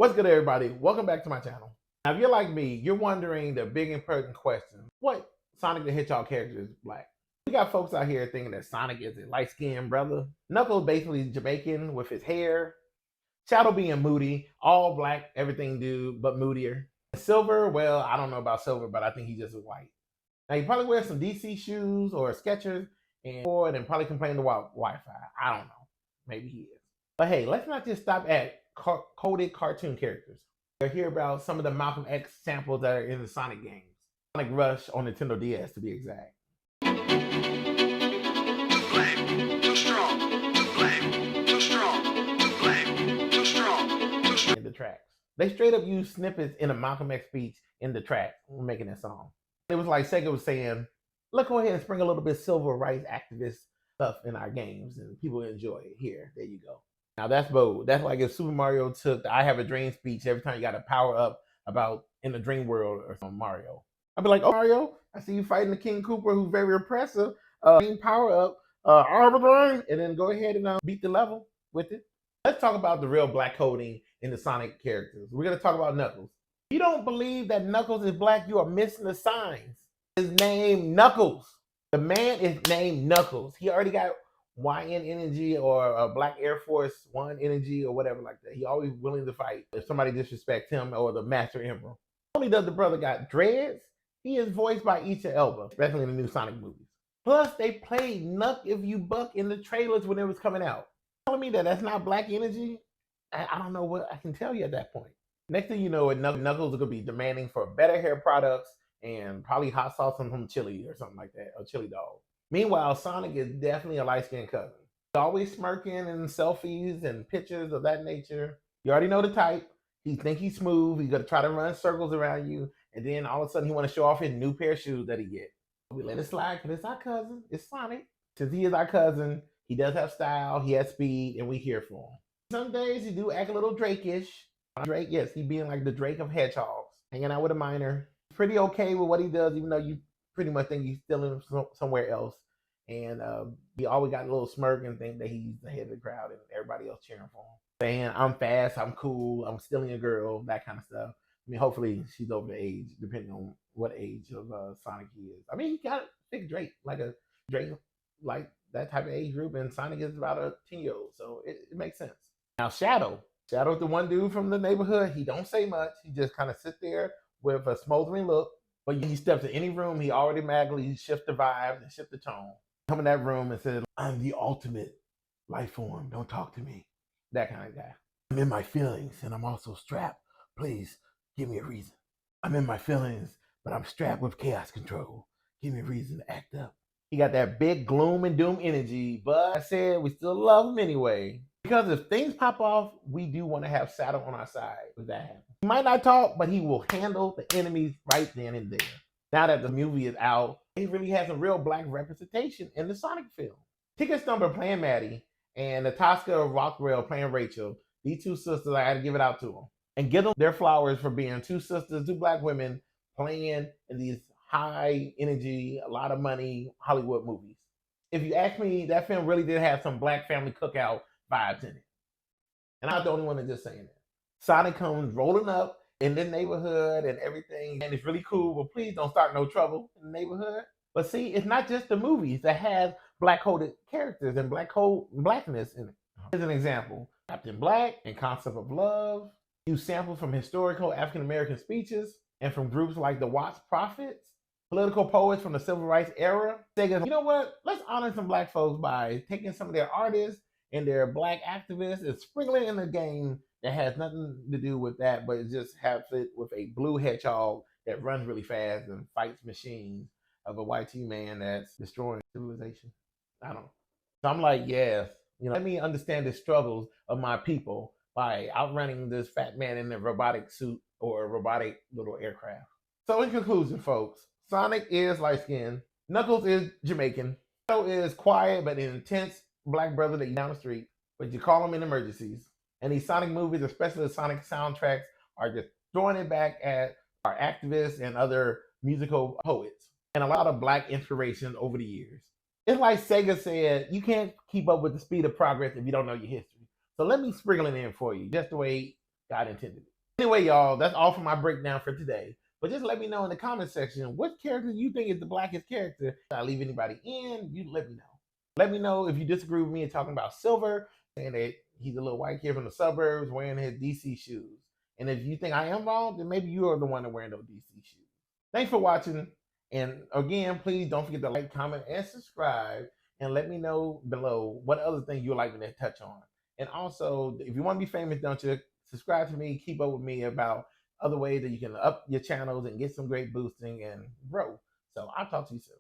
What's good, everybody? Welcome back to my channel. Now, if you're like me, you're wondering the big important question: what Sonic the Hedgehog character is black? We got folks out here thinking that Sonic is a light-skinned brother. Knuckles basically Jamaican with his hair. Shadow being moody, all black, everything dude, but moodier. Silver, well, I don't know about Silver, but I think he just is white. Now, he probably wears some DC shoes or Skechers and probably complain about Wi-Fi. I don't know. Maybe he is. But hey, let's not just stop at coded cartoon characters. We'll hear about some of the Malcolm X samples that are in the Sonic games. Sonic Rush on Nintendo DS, to be exact. Too blame, too strong, too blame, too strong, too blame, too strong, too strong. In the tracks. They straight up use snippets in a Malcolm X speech in the track when making that song. It was like Sega was saying, let's go ahead and spring a little bit civil rights activist stuff in our games and people enjoy it. Here, there you go. Now that's bold. That's like if Super Mario took the I Have a Dream speech every time you got to power up about in the dream world or some Mario. I'd be like, oh Mario, I see you fighting the King Koopa who's very repressive. Power up, I have a dream, and then go ahead and beat the level with it. Let's talk about the real black coding in the Sonic characters. We're gonna talk about Knuckles. If you don't believe that Knuckles is black, you are missing the signs. His name Knuckles. The man is named Knuckles. He already got YN energy or a Black Air Force One energy or whatever like that. He always willing to fight if somebody disrespects him or the Master Emperor. Not only does the brother got dreads, he is voiced by Idris Elba, especially in the new Sonic movies. Plus, they played Knuck If You Buck in the trailers when it was coming out. Telling me that that's not black energy? I don't know what I can tell you at that point. Next thing you know, Knuckles is going to be demanding for better hair products and probably hot sauce from chili or something like that, or chili dog. Meanwhile, Sonic is definitely a light-skinned cousin. He's always smirking and selfies and pictures of that nature. You already know the type. He think he's smooth. He's going to try to run circles around you. And then all of a sudden, he want to show off his new pair of shoes that he get. We let it slide because it's our cousin. It's Sonic. Since he is our cousin, he does have style. He has speed, and we here for him. Some days he do act a little Drake-ish. Drake, yes, he being like the Drake of hedgehogs. Hanging out with a minor. He's pretty okay with what he does, even though you pretty much think he's still in somewhere else. And he always got a little smirk and think that he's the head of the crowd and everybody else cheering for him. Saying, I'm fast, I'm cool, I'm stealing a girl, that kind of stuff. I mean, hopefully she's over the age, depending on what age of Sonic he is. I mean, he got a big Drake, like that type of age group, and Sonic is about a 10-year-old, so it makes sense. Now, Shadow's the one dude from the neighborhood. He don't say much. He just kind of sit there with a smoldering look. But he steps in any room, he automatically shifts the vibe and shifts the tone. Come in that room and says, I'm the ultimate life form. Don't talk to me. That kind of guy. I'm in my feelings and I'm also strapped. Please give me a reason. I'm in my feelings, but I'm strapped with chaos control. Give me a reason to act up. He got that big gloom and doom energy, but I said we still love him anyway. Because if things pop off, we do want to have Shadow on our side if that happens. He might not talk, but he will handle the enemies right then and there. Now that the movie is out, he really has a real black representation in the Sonic film. Ticket Stumper playing Maddie and Natasha Rockwell playing Rachel. These two sisters, I had to give it out to them. And give them their flowers for being two sisters, two black women playing in these high energy, a lot of money Hollywood movies. If you ask me, that film really did have some black family cookout vibes in it. And I'm not the only one that's just saying that. Sonic comes rolling up in the neighborhood and everything, and it's really cool, but please don't start no trouble in the neighborhood. But see, it's not just the movies that have black-coded characters and blackness in it. Here's an example. Captain Black and Concept of Love use samples from historical African-American speeches and from groups like the Watts Prophets, political poets from the Civil Rights era. Sega's, you know what? Let's honor some black folks by taking some of their artists and their black activists and sprinkling in a game that has nothing to do with that, but it just has it with a blue hedgehog that runs really fast and fights machines of a YT man that's destroying civilization. I don't know. So I'm like, yes, let me understand the struggles of my people by outrunning this fat man in a robotic suit or a robotic little aircraft. So in conclusion, folks, Sonic is light-skinned, Knuckles is Jamaican, Shadow is quiet but an intense black brother that you down the street, but you call him in emergencies. And these Sonic movies, especially the Sonic soundtracks, are just throwing it back at our activists and other musical poets. And a lot of black inspiration over the years. It's like Sega said, you can't keep up with the speed of progress if you don't know your history. So let me sprinkle it in for you, just the way God intended it. Anyway, y'all, that's all for my breakdown for today. But just let me know in the comment section what character you think is the blackest character. If I leave anybody in, you let me know. Let me know if you disagree with me and talking about Silver, saying that he's a little white kid from the suburbs wearing his DC shoes. And if you think I am wrong, then maybe you are the one that wearing those DC shoes. Thanks for watching. And again, please don't forget to like, comment, and subscribe. And let me know below what other things you would like me to touch on. And also, if you want to be famous, don't you? Subscribe to me, keep up with me about other ways that you can up your channels and get some great boosting and grow. So I'll talk to you soon.